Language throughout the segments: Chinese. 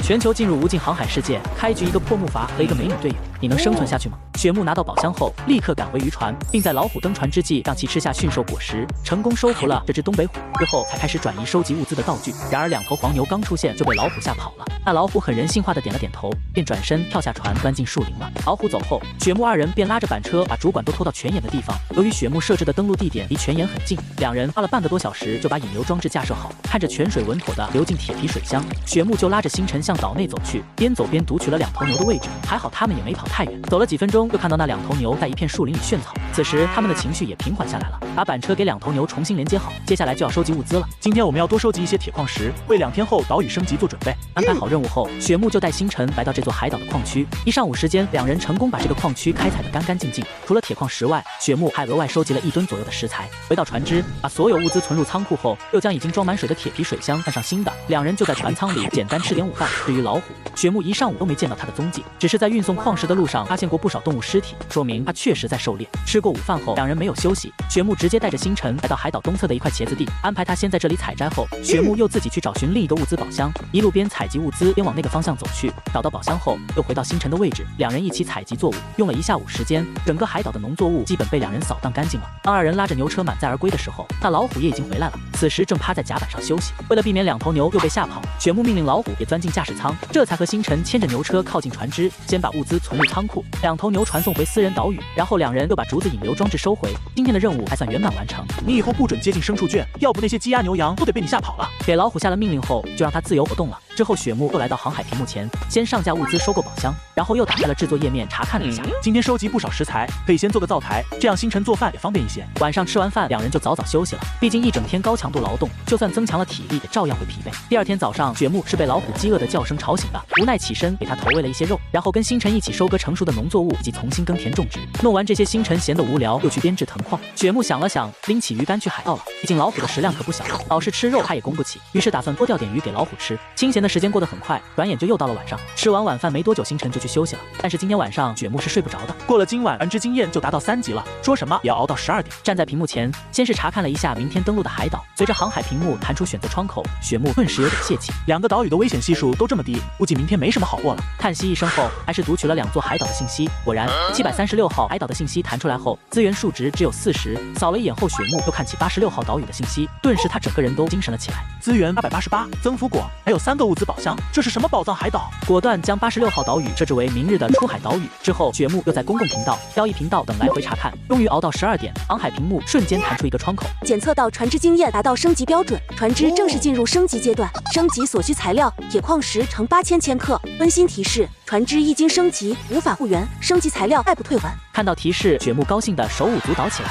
全球进入无尽航海世界，开局一个破木筏和一个美女队友，你能生存下去吗？雪木拿到宝箱后，立刻赶回渔船，并在老虎登船之际让其吃下驯兽果实，成功收服了这只东北虎。之后才开始转移收集物资的道具。然而两头黄牛刚出现就被老虎吓跑了。那老虎很人性化的点了点头，便转身跳下船钻进树林了。老虎走后，雪木二人便拉着板车把主管都拖到泉眼的地方。由于雪木设置的登陆地点离泉眼很近，两人花了半个多小时就把引流装置架设好。看着泉水稳妥的流进铁皮水箱，雪木就拉着星辰向岛内走去，边走边读取了两头牛的位置。还好他们也没跑太远，走了几分钟，又看到那两头牛在一片树林里炫草。此时他们的情绪也平缓下来了，把板车给两头牛重新连接好，接下来就要收集物资了。今天我们要多收集一些铁矿石，为2天后岛屿升级做准备。安排好任务后，雪木就带星辰来到这座海岛的矿区。一上午时间，两人成功把这个矿区开采得干干净净。除了铁矿石外，雪木还额外收集了1吨左右的食材。回到船只，把所有物资存入仓库后，又将已经装满水的铁皮水箱换上新的。两人就在船舱里简单吃点午饭。至于老虎，雪木一上午都没见到他的踪迹，只是在运送矿石的路上发现过不少动物尸体，说明他确实在狩猎。吃过午饭后，两人没有休息，雪木直接带着星辰来到海岛东侧的一块茄子地，安排他先在这里采摘后，雪木又自己去找寻另一个物资宝箱，一路边采集物资边往那个方向走去。找到宝箱后，又回到星辰的位置，两人一起采集作物，用了1下午时间，整个海岛的农作物基本被两人扫荡干净了。当二人拉着牛车满载而归的时候，那老虎也已经回来了，此时正趴在甲板上休息。为了避免两头牛又被吓跑，雪木命令老虎也钻进驾驶舱，这才和星辰牵着牛车靠近船只，先把物资存入仓库，两头牛传送回私人岛屿，然后两人又把竹子引流装置收回。今天的任务还算圆满完成。你以后不准接近牲畜圈，要不那些鸡鸭牛羊都得被你吓跑了。给老虎下了命令后，就让它自由活动了。之后雪木又来到航海屏幕前，先上架物资收购宝箱，然后又打开了制作页面查看了一下。今天收集不少食材，可以先做个灶台，这样星辰做饭也方便一些。晚上吃完饭，两人就早早休息了，毕竟一整天高强度劳动，就算增强了体力，也照样会疲惫。第二天早上，雪木是被老虎饥饿的叫声吵醒的，无奈起身给他投喂了一些肉，然后跟星辰一起收割成熟的农作物以及重新耕田种植。弄完这些，星辰闲得无聊，又去编制藤矿。雪木想了想，拎起鱼竿去海盗了，毕竟老虎的食量可不小，老是吃肉他也供不起，于是打算多钓点鱼给老虎吃。清闲的时间过得很快，转眼就又到了晚上。吃完晚饭没多久，星辰就去休息了。但是今天晚上雪木是睡不着的。过了今晚，繁殖经验就达到3级了，说什么也要熬到12点。站在屏幕前，先是查看了一下明天登陆的海岛。随着航海屏幕弹出选择窗口，雪木顿时有点泄气。2个岛屿的危险系数都这么低，估计明天没什么好过了。叹息一声后，还是读取了2座海岛的信息。果然，736号海岛的信息弹出来后，资源数值只有40。扫了一眼后，雪木又看起86号岛屿的信息，顿时他整个人都精神了起来。资源888，增幅果，还有3个物资宝箱，这是什么宝藏海岛？果断将86号岛屿设置为明日的出海岛屿。之后，雪木又在公共频道、交易频道等来回查看，终于熬到12点，航海屏幕瞬间弹出一个窗口，检测到船只经验达到升级标准，船只正式进入升级阶段，升级所需材料铁矿石呈8000千克。温馨提示：船只一经升级无法复原，升级材料概不退还。看到提示，雪木高兴的手舞足蹈起来。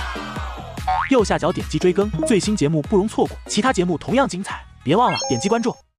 右下角点击追更，最新节目不容错过，其他节目同样精彩，别忘了点击关注。